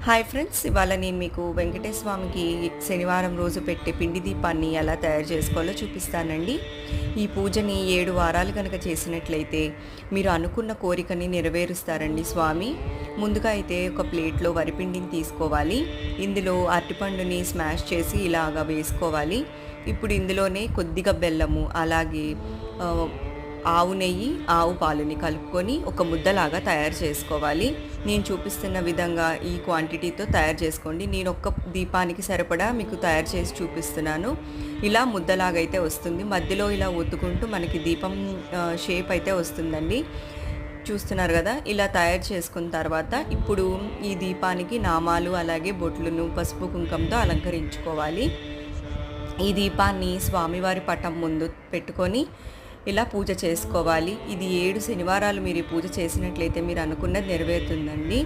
Hi friends, ఇవాళ నేను మీకు వెంకటేశ్వర స్వామికి శనివారం రోజు పెట్టే పిండి దీపాన్ని ఎలా తయారు చేసుకోవాలో చూపిస్తానండి. ఈ పూజని 7 వారాలు కనుక చేసినట్లయితే మీరు అనుకున్న కోరికని నెరవేరుస్తారండి స్వామి. ముందుగా అయితే ఒక ప్లేట్లో వరిపిండిని తీసుకోవాలి. ఇందులో అరటిపండుని స్మాష్ చేసి ఇలాగా వేసుకోవాలి. ఇప్పుడు ఇందులోనే కొద్దిగా బెల్లము, అలాగే ఆవు నెయ్యి, ఆవు పాలుని కలుపుకొని ఒక ముద్దలాగా తయారు చేసుకోవాలి. నేను చూపిస్తున్న విధంగా ఈ క్వాంటిటీతో తయారు చేసుకోండి. నేను ఒక్క దీపానికి సరిపడా మీకు తయారు చేసి చూపిస్తున్నాను. ఇలా ముద్దలాగా అయితే వస్తుంది. మధ్యలో ఇలా ఒత్తుకుంటూ మనకి దీపం షేప్ అయితే వస్తుందండి. చూస్తున్నారు కదా, ఇలా తయారు చేసుకున్న తర్వాత ఇప్పుడు ఈ దీపానికి నామాలు, అలాగే బొట్లను పసుపు కుంకంతో అలంకరించుకోవాలి. ఈ దీపాన్ని స్వామివారి పటం ముందు పెట్టుకొని ఇలా పూజ చేసుకోవాలి. ఇది 7 శనివారాలు మీరు ఈ పూజ చేసినట్లయితే మీరు అనుకున్నది నెరవేరుతుందండి.